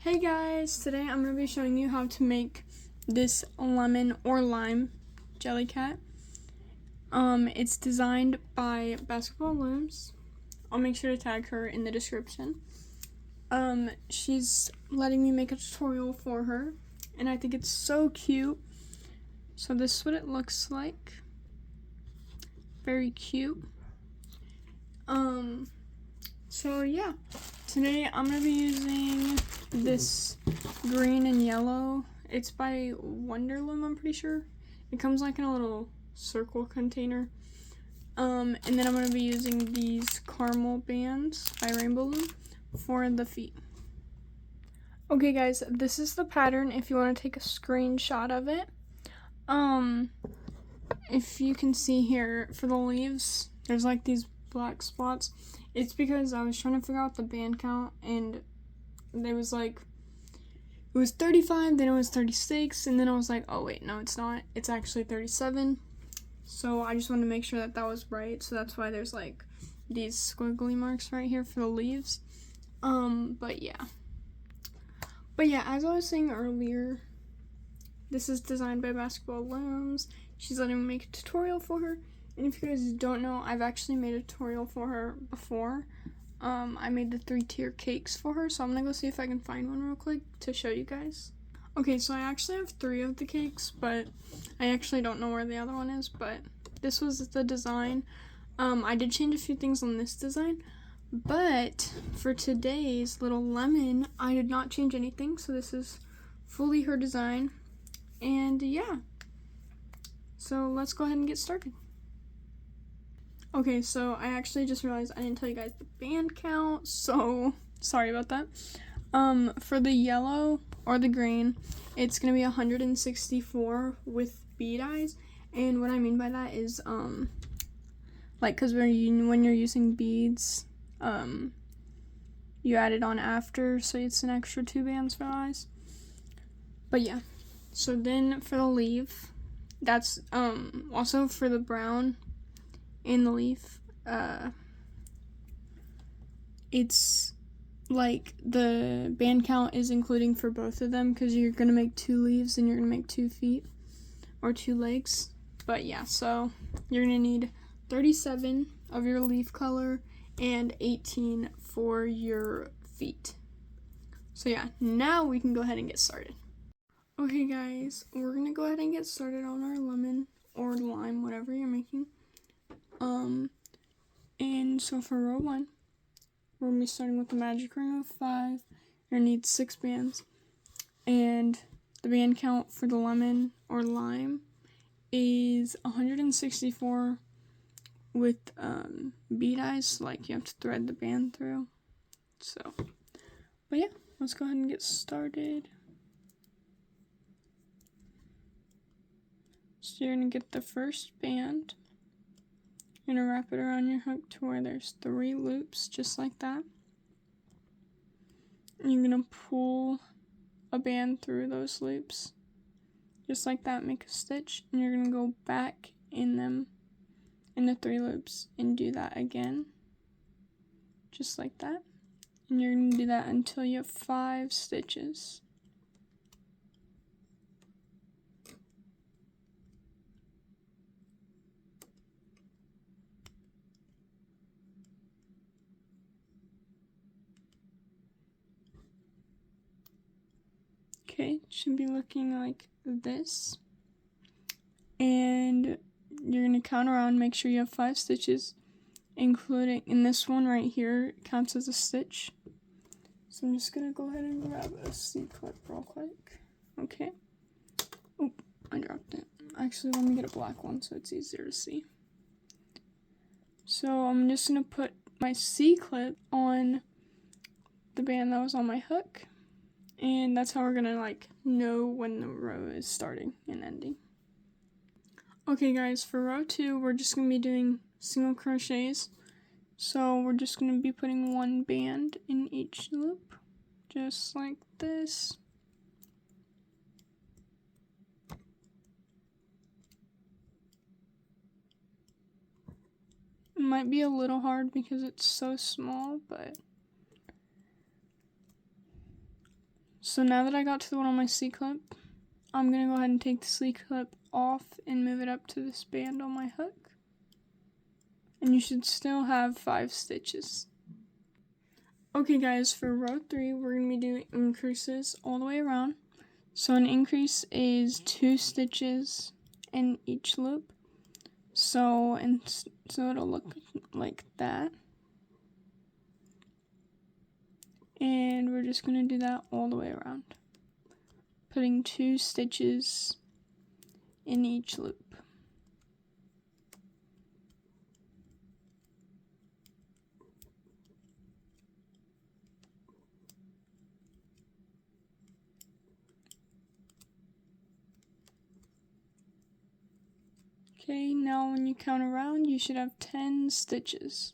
Hey guys, today I'm going to be showing you how to make this lemon or lime jellycat. It's designed by Basketball Looms. I'll make sure to tag her in the description. She's letting me make a tutorial for her, and I think it's so cute. So this is what it looks like. Very cute. So yeah, today I'm going to be using this green and yellow. It's by Loom, I'm pretty sure. It comes like in a little circle container. And then I'm going to be using these caramel bands by Rainbow Loom for the feet. Okay guys, this is the pattern if you want to take a screenshot of it. If you can see here, for the leaves, there's like these black spots. It's because I was trying to figure out the band count, and there was like, it was 35, then it was 36, and then I was like, oh wait, no it's not, it's actually 37. So I just wanted to make sure that that was right, so that's why there's like these squiggly marks right here for the leaves. But yeah, as I was saying earlier, this is designed by Basketball Looms. She's letting me make a tutorial for her. And if you guys don't know, I've actually made a tutorial for her before. I made the 3-tier cakes for her, so I'm gonna go see if I can find one real quick to show you guys. Okay, so I actually have 3 of the cakes, but I actually don't know where the other one is, but this was the design. I did change a few things on this design, but for today's little lemon, I did not change anything, so this is fully her design. And yeah, so let's go ahead and get started. Okay, so I actually just realized I didn't tell you guys the band count, so sorry about that. For the yellow or the green, it's gonna be 164 with bead eyes, and what I mean by that is, like, cause when you're using beads, you add it on after, so it's an extra 2 bands for the eyes. But yeah, so then for the leaf, that's, also for the brown in the leaf, it's like the band count is including for both of them, because you're gonna make 2 leaves and you're gonna make 2 feet or 2 legs. But yeah, so you're gonna need 37 of your leaf color and 18 for your feet. So yeah, now we can go ahead and get started. Okay guys, we're gonna go ahead and get started on our lemon or lime, whatever you're making. And so for row 1, we're going to be starting with the magic ring of 5. You're going to need 6 bands. And the band count for the lemon or lime is 164 with bead eyes, so like you have to thread the band through. So, but yeah, let's go ahead and get started. So you're going to get the first band. You're going to wrap it around your hook to where there's 3 loops, just like that. And you're going to pull a band through those loops, just like that, make a stitch, and you're going to go back in them, in the 3 loops, and do that again, just like that. And you're going to do that until you have 5 stitches. Okay, should be looking like this. And you're going to count around, make sure you have 5 stitches, including in this one right here, it counts as a stitch. So I'm just going to go ahead and grab a C-clip real quick. Okay. Oh, I dropped it. Actually, let me get a black one so it's easier to see. So I'm just going to put my C-clip on the band that was on my hook. And that's how we're gonna like know when the row is starting and ending. Okay guys, for row 2, we're just gonna be doing single crochets. So we're just gonna be putting 1 band in each loop, just like this. It might be a little hard because it's so small, but So now that I got to the one on my C-clip, I'm going to go ahead and take the C-clip off and move it up to this band on my hook. And you should still have 5 stitches. Okay guys, for row 3, we're going to be doing increases all the way around. So an increase is 2 stitches in each loop. So it'll look like that. And we're just going to do that all the way around, putting 2 stitches in each loop. Okay, now when you count around, you should have 10 stitches.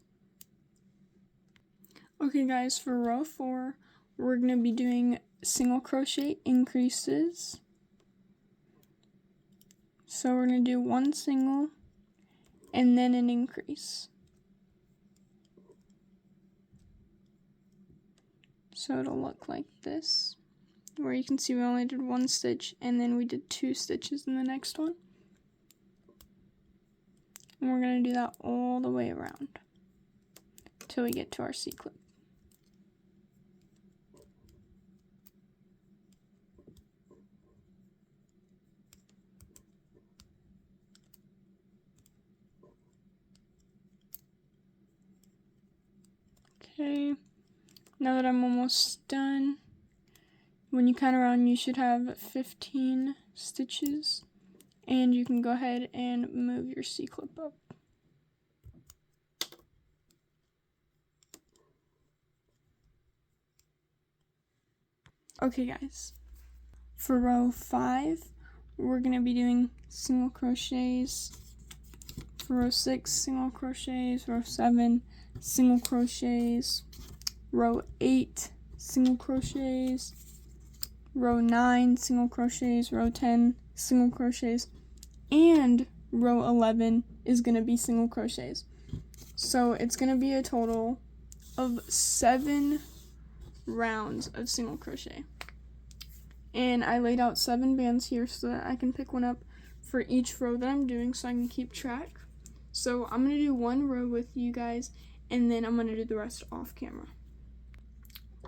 Okay guys, for row 4, we're going to be doing single crochet increases. So we're going to do 1 single and then an increase. So it'll look like this, where you can see we only did 1 stitch and then we did 2 stitches in the next one. And we're going to do that all the way around till we get to our C-clip. Okay, now that I'm almost done, when you count around, you should have 15 stitches, and you can go ahead and move your C-clip up. Okay guys, for row 5, we're going to be doing single crochets. For row 6, single crochets. Row 7, single crochets. Row 8, single crochets. Row 9, single crochets. Row 10, single crochets. And row 11 is going to be single crochets. So it's going to be a total of 7 rounds of single crochet. And I laid out 7 bands here so that I can pick one up for each row that I'm doing so I can keep track. So I'm going to do 1 row with you guys, and then I'm going to do the rest off camera.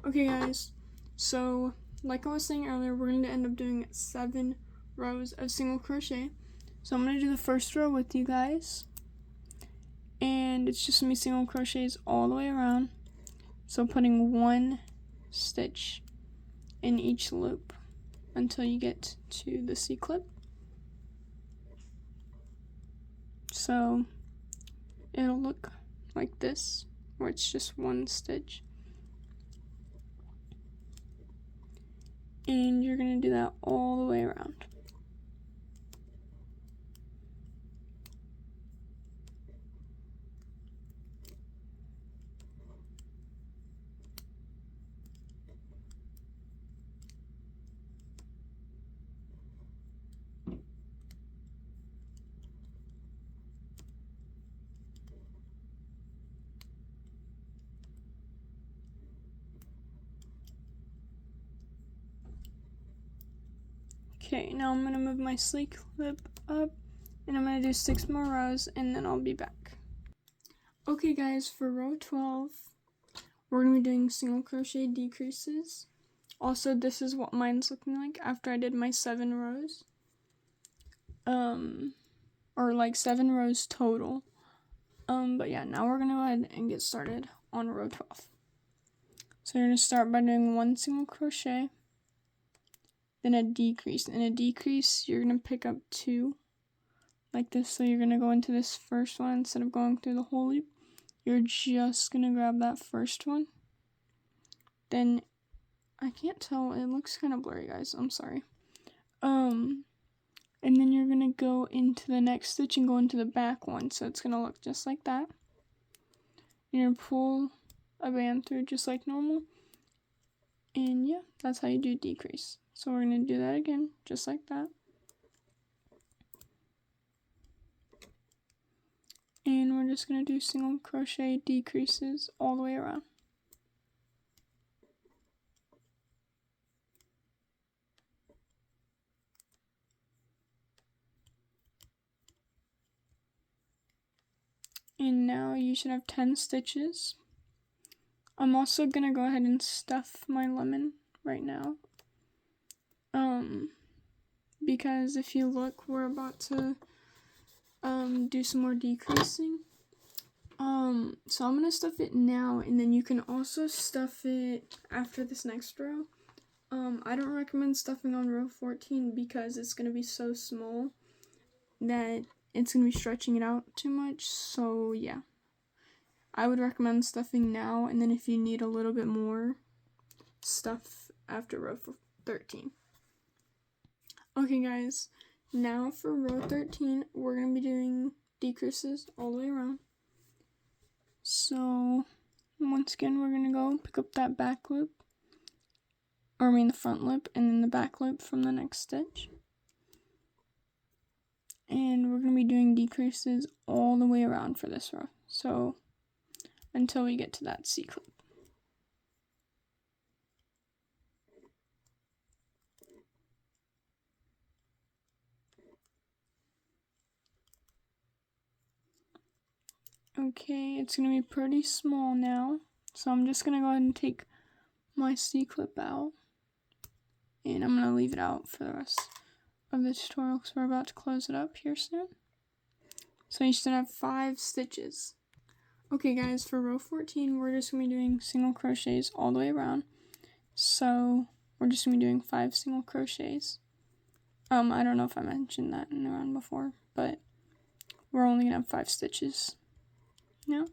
Okay guys, so like I was saying earlier, we're going to end up doing 7 rows of single crochet. So I'm going to do the first row with you guys, and it's just going to be single crochets all the way around. So putting 1 stitch in each loop until you get to the C-clip. So it'll look like this, where it's just 1 stitch. And you're going to do that all the way around. Okay, now I'm going to move my sleeve clip up, and I'm going to do 6 more rows, and then I'll be back. Okay guys, for row 12, we're going to be doing single crochet decreases. Also, this is what mine's looking like after I did my 7 rows. Or like 7 rows total. But yeah, now we're going to go ahead and get started on row 12. So you're going to start by doing 1 single crochet, then a decrease. In a decrease, you're going to pick up 2 like this. So you're going to go into this first one instead of going through the whole loop. You're just going to grab that first one. Then, I can't tell, it looks kind of blurry guys, I'm sorry. And then you're going to go into the next stitch and go into the back one. So it's going to look just like that. You're going to pull a band through just like normal. And yeah, that's how you do decrease. So we're going to do that again, just like that. And we're just going to do single crochet decreases all the way around. And now you should have 10 stitches. I'm also gonna go ahead and stuff my lemon right now. Because if you look, we're about to do some more decreasing. So I'm gonna stuff it now, and then you can also stuff it after this next row. I don't recommend stuffing on row 14 because it's gonna be so small that it's gonna be stretching it out too much. So yeah, I would recommend stuffing now, and then if you need a little bit more, stuff after row 13. Okay guys, now for row 13, we're gonna be doing decreases all the way around. So once again, we're gonna go pick up that back loop, or I mean the front loop, and then the back loop from the next stitch. And we're gonna be doing decreases all the way around for this row. So until we get to that C clip. Okay, it's gonna be pretty small now. So I'm just gonna go ahead and take my C clip out. And I'm gonna leave it out for the rest of the tutorial because we're about to close it up here soon. So you should have 5 stitches. Okay guys, for row 14, we're just gonna be doing single crochets all the way around. So we're just gonna be doing 5 single crochets. I don't know if I mentioned that in the round before, but we're only gonna have 5 stitches now.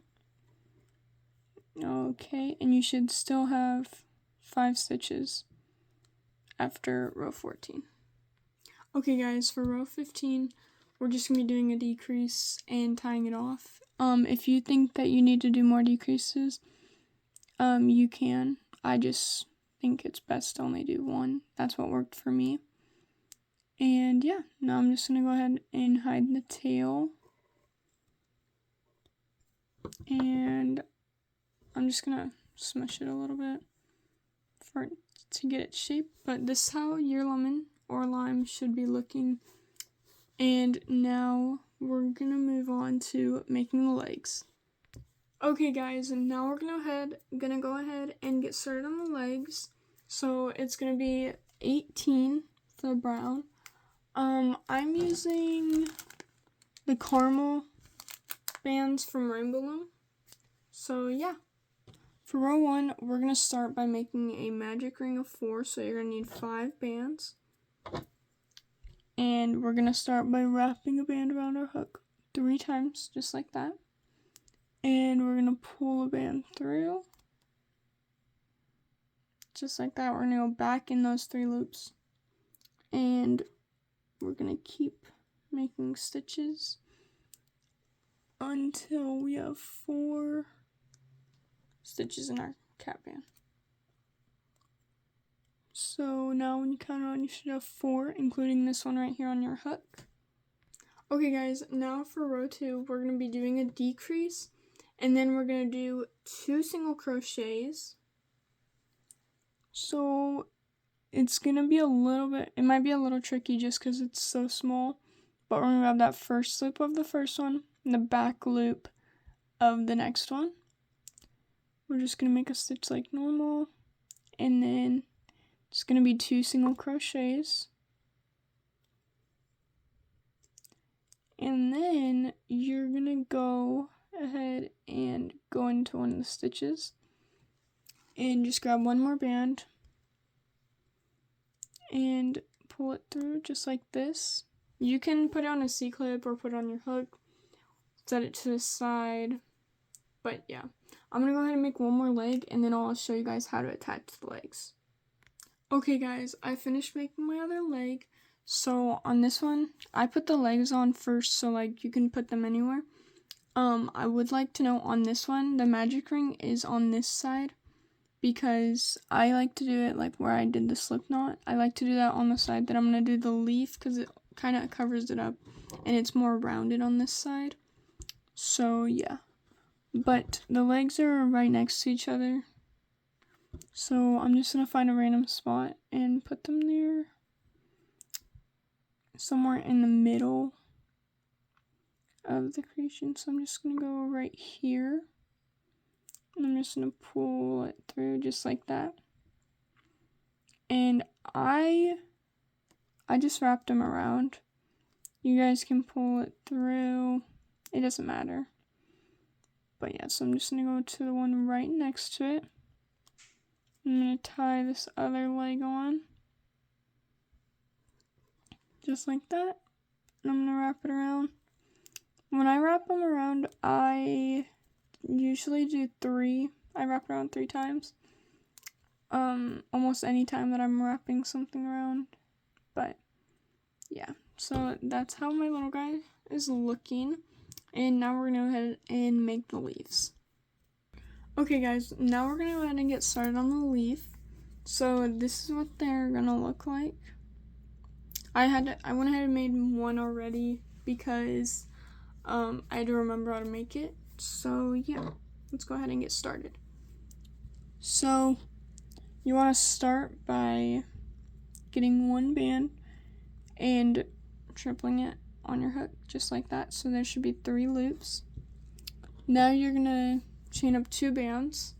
Okay, and you should still have 5 stitches after row 14. Okay guys, for row 15, we're just gonna be doing a decrease and tying it off. If you think that you need to do more decreases, you can. I just think it's best to only do 1. That's what worked for me. And yeah, now I'm just gonna go ahead and hide the tail. And I'm just gonna smush it a little bit to get its shape. But this is how your lemon or lime should be looking. And now we're gonna move on to making the legs. Okay guys, and now we're gonna go ahead and get started on the legs. So it's gonna be 18 for the brown. I'm using the caramel bands from Rainbow Loom. So yeah, for row 1, we're gonna start by making a magic ring of 4. So you're gonna need 5 bands. And we're gonna start by wrapping a band around our hook 3 times, just like that. And we're gonna pull a band through, just like that. We're gonna go back in those 3 loops, and we're gonna keep making stitches until we have 4 stitches in our cap band. So now when you count on, you should have 4, including this one right here on your hook. Okay guys, now for row 2, we're going to be doing a decrease, and then we're going to do 2 single crochets. So it's going to be it might be a little tricky just because it's so small, but we're going to grab that first loop of the first one and the back loop of the next one. We're just going to make a stitch like normal, and then it's going to be 2 single crochets. And then you're going to go ahead and go into one of the stitches and just grab one more band and pull it through just like this. You can put it on a C-clip or put it on your hook, set it to the side, but yeah. I'm going to go ahead and make one more leg, and then I'll show you guys how to attach the legs. Okay guys, I finished making my other leg. So on this one, I put the legs on first, so like you can put them anywhere. I would like to know on this one, the magic ring is on this side because I like to do it like where I did the slip knot. I like to do that on the side that I'm going to do the leaf because it kind of covers it up and it's more rounded on this side. So yeah, but the legs are right next to each other. So I'm just going to find a random spot and put them there. Somewhere in the middle of the creation. So I'm just gonna go right here. And I'm just gonna pull it through just like that. And I just wrapped them around. You guys can pull it through. It doesn't matter. But yeah, so I'm just gonna go to the one right next to it. I'm gonna tie this other leg on. Just like that. And I'm gonna wrap it around. When I wrap them around, I usually do 3. I wrap around 3 times. Almost any time that I'm wrapping something around. But yeah, so that's how my little guy is looking. And now we're gonna go ahead and make the leaves. Okay guys, now we're gonna go ahead and get started on the leaf. So this is what they're gonna look like. I went ahead and made one already because I had to remember how to make it. So yeah, let's go ahead and get started. So you want to start by getting one band and tripling it on your hook just like that. So there should be 3 loops. Now you're gonna chain up 2 bands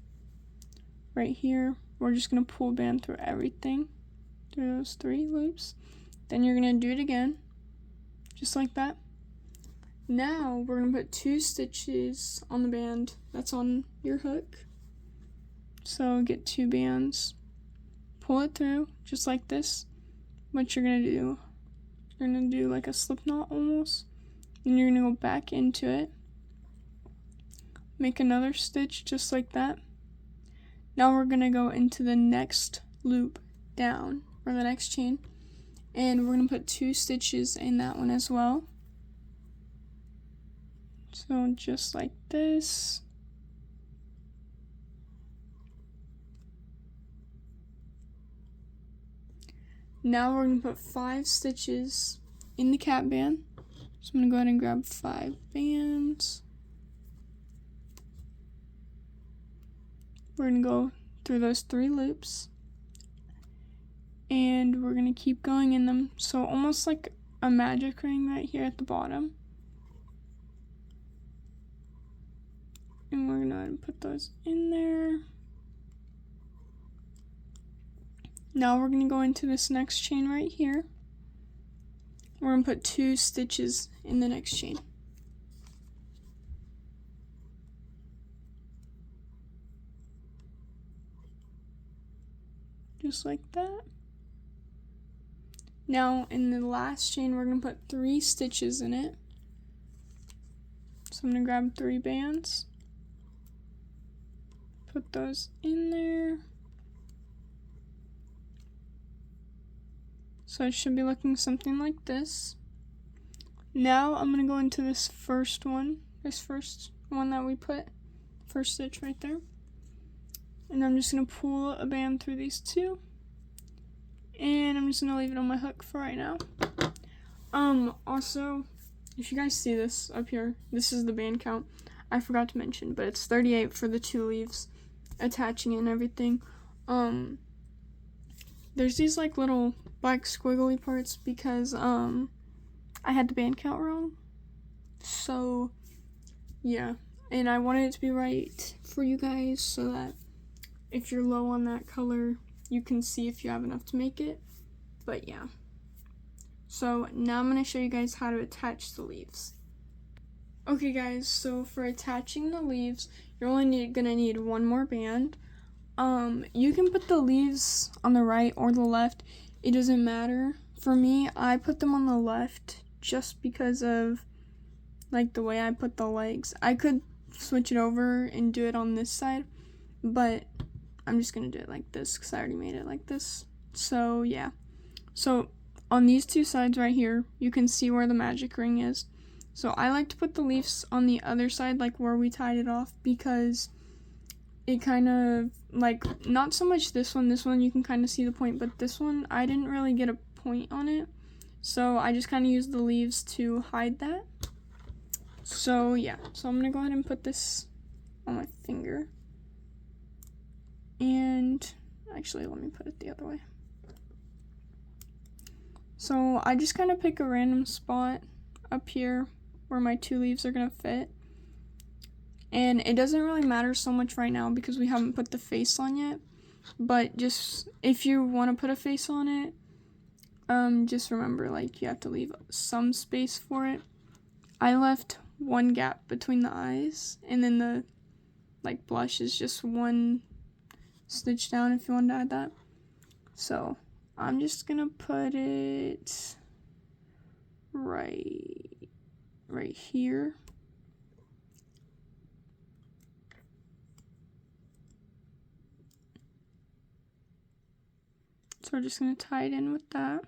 right here. We're just gonna pull a band through everything, through those 3 loops. Then you're gonna do it again just like that. Now we're gonna put 2 stitches on the band that's on your hook. So get 2 bands, pull it through just like this. What you're gonna do, you're gonna do like a slip knot almost. And you're gonna go back into it, make another stitch just like that. Now we're gonna go into the next loop down, or the next chain, and we're gonna put 2 stitches in that one as well. So just like this. Now we're going to put 5 stitches in the cat band. So I'm going to go ahead and grab 5 bands. We're going to go through those 3 loops. And we're going to keep going in them. So almost like a magic ring right here at the bottom. And we're going to put those in there. Now we're going to go into this next chain right here. We're going to put 2 stitches in the next chain. Just like that. Now in the last chain we're going to put 3 stitches in it. So I'm going to grab 3 bands. Put those in there. So it should be looking something like this. Now I'm going to go into this first one that we put, first stitch right there. And I'm just going to pull a band through these 2. And I'm just going to leave it on my hook for right now. Also, if you guys see this up here, this is the band count. I forgot to mention, but it's 38 for the 2 leaves, attaching it and everything. There's these like little black squiggly parts because I had the band count wrong. So yeah, and I wanted it to be right for you guys so that if you're low on that color, you can see if you have enough to make it. But yeah. So now I'm going to show you guys how to attach the leaves. Okay guys, so for attaching the leaves, you're only going to need 1 more band. You can put the leaves on the right or the left. It doesn't matter. For me, I put them on the left just because of like the way I put the legs. I could switch it over and do it on this side, but I'm just going to do it like this because I already made it like this. So yeah. So on these 2 sides right here, you can see where the magic ring is. So I like to put the leaves on the other side, like where we tied it off, because it kind of, like, not so much this one you can kind of see the point, but this one, I didn't really get a point on it. So I just kind of used the leaves to hide that. So yeah, so I'm going to go ahead and put this on my finger. And actually, let me put it the other way. So I just kind of pick a random spot up here where my 2 leaves are gonna fit. And it doesn't really matter so much right now because we haven't put the face on yet. But just if you want to put a face on it, just remember, like, you have to leave some space for it. I left 1 gap between the eyes, and then the, like, blush is just 1 stitch down if you want to add that. So I'm just gonna put it right here. So we're just going to tie it in with that.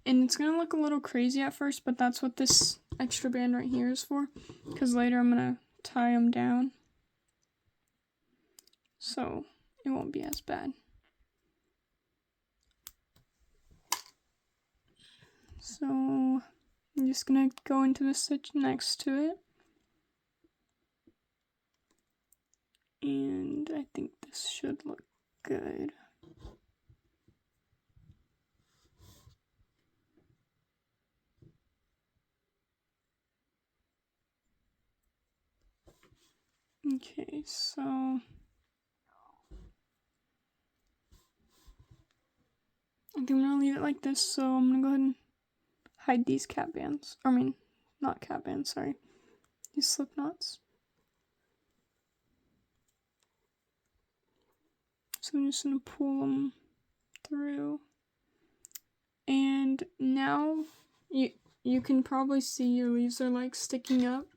And it's going to look a little crazy at first, but that's what this extra band right here is for. Because later I'm going to tie them down. So it won't be as bad. So I'm just going to go into the stitch next to it. And I think this should look good. Okay, so I think I'm gonna leave it like this, so I'm gonna go ahead and hide these cat bands. I mean, not cat bands, sorry. These slip knots. So I'm just gonna pull them through. And now you can probably see your leaves are like sticking up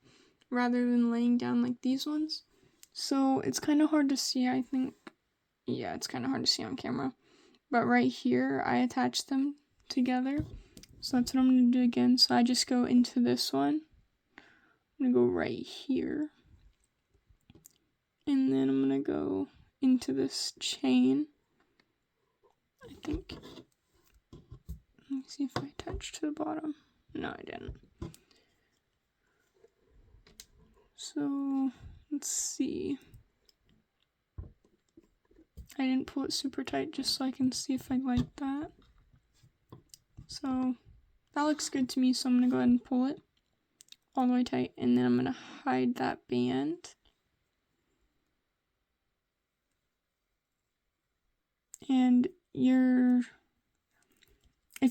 rather than laying down like these ones. So it's kind of hard to see, I think. Yeah, it's kind of hard to see on camera. But right here, I attached them together. So that's what I'm going to do again. So I just go into this one. I'm going to go right here. And then I'm going to go into this chain. I think. Let me see if I attached to the bottom. No, I didn't. So, let's see. I didn't pull it super tight just so I can see if I like that. So, that looks good to me, so I'm going to go ahead and pull it all the way tight, and then I'm going to hide that band. And if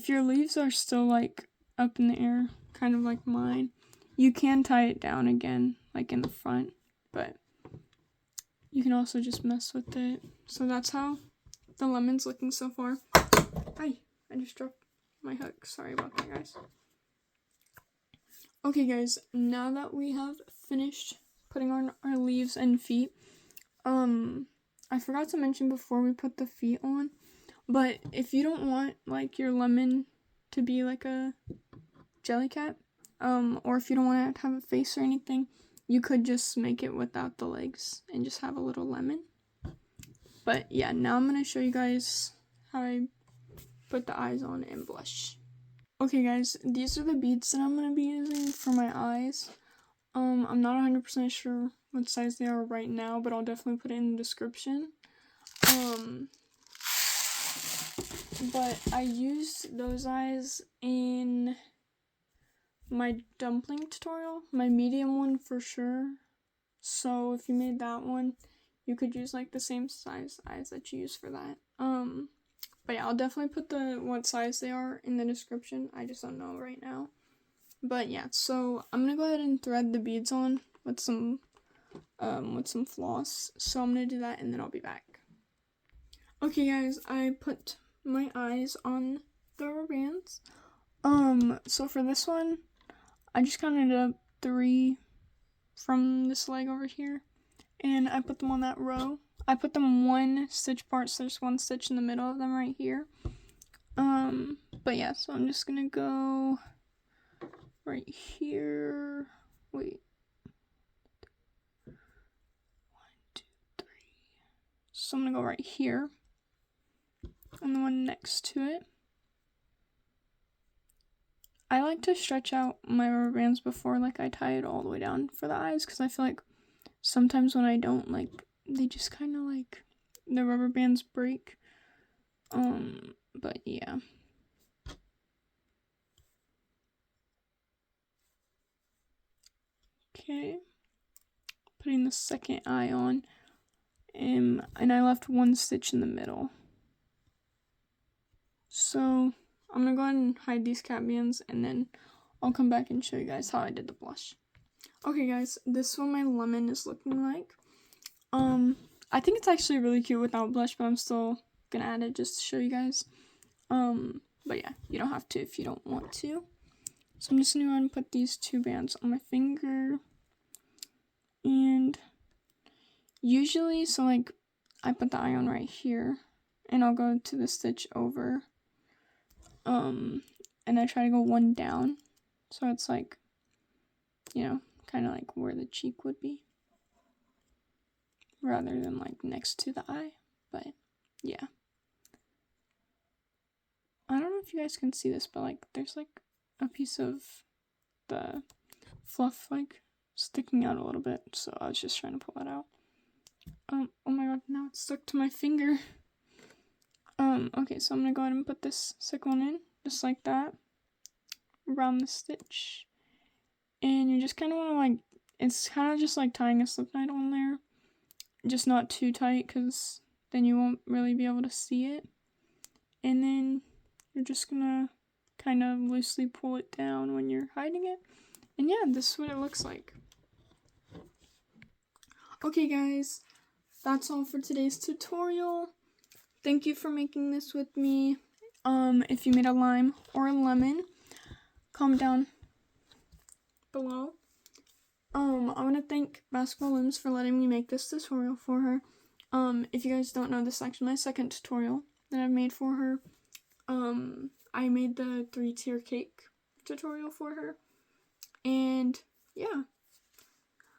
your leaves are still like up in the air, kind of like mine, you can tie it down again, like in the front, but you can also just mess with it. So that's how the lemon's looking so far. I just dropped my hook. Sorry about that, guys. Okay, guys, now that we have finished putting on our leaves and feet, I forgot to mention before we put the feet on, but if you don't want, like, your lemon to be like a jellycat, or if you don't want to have a face or anything, you could just make it without the legs and just have a little lemon. But yeah, now I'm going to show you guys how I put the eyes on and blush. Okay, guys, these are the beads that I'm going to be using for my eyes. I'm not 100% sure what size they are right now, but I'll definitely put it in the description. But I used those eyes in my dumpling tutorial, my medium one for sure. So if you made that one, you could use like the same size eyes that you use for that. But yeah, I'll definitely put what size they are in the description. I just don't know right now. But yeah, so I'm gonna go ahead and thread the beads on with some floss. So I'm gonna do that and then I'll be back. Okay, guys, I put my eyes on the rubber bands. So for this one, I just counted up 3 from this leg over here, and I put them on that row. I put them 1 stitch apart, so there's 1 stitch in the middle of them right here. But yeah, so I'm just gonna go right here. Wait. 1, 2, 3. So I'm gonna go right here, and the one next to it. I like to stretch out my rubber bands before, like, I tie it all the way down for the eyes, because I feel like sometimes when I don't, like, they just kind of, like, the rubber bands break. But yeah. the second eye on. And I left one stitch in the middle. So I'm gonna go ahead and hide these cat bands, and then I'll come back and show you guys how I did the blush. Okay guys, this is what my lemon is looking like. I think it's actually really cute without blush, but I'm still gonna add it just to show you guys. But yeah, you don't have to if you don't want to. So I'm just gonna go ahead and put these 2 bands on my finger. And usually, so like, I put the eye on right here, and I'll go to the stitch over. And I try to go 1 down, so it's like, you know, kind of like where the cheek would be, rather than like next to the eye. But yeah, I don't know if you guys can see this, but like there's like a piece of the fluff like sticking out a little bit, so I was just trying to pull that out. Oh my god, now it's stuck to my finger. Okay, so I'm gonna go ahead and put this second one in, just like that, around the stitch. And you just kind of want to like, it's kind of just like tying a slip knot on there, just not too tight, because then you won't really be able to see it. And then you're just gonna kind of loosely pull it down when you're hiding it. And yeah, this is what it looks like. Okay guys, that's all for today's tutorial. Thank you for making this with me. If you made a lime or a lemon, comment down below. I want to thank Basketball Limbs for letting me make this tutorial for her. If you guys don't know, this is actually my second tutorial that I've made for her. I made the 3-tier cake tutorial for her. And yeah,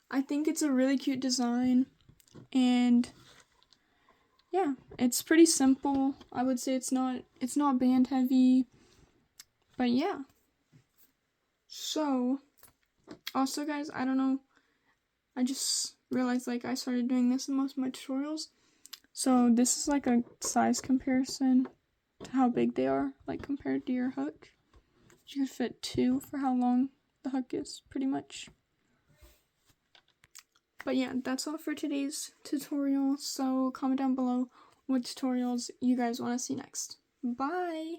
I think it's a really cute design. And yeah, it's pretty simple. I would say it's not band heavy. But yeah. So, also guys, I don't know, I just realized like I started doing this in most of my tutorials. So this is like a size comparison to how big they are, like compared to your hook. You could fit 2 for how long the hook is, pretty much. But yeah, that's all for today's tutorial. So comment down below what tutorials you guys want to see next. Bye!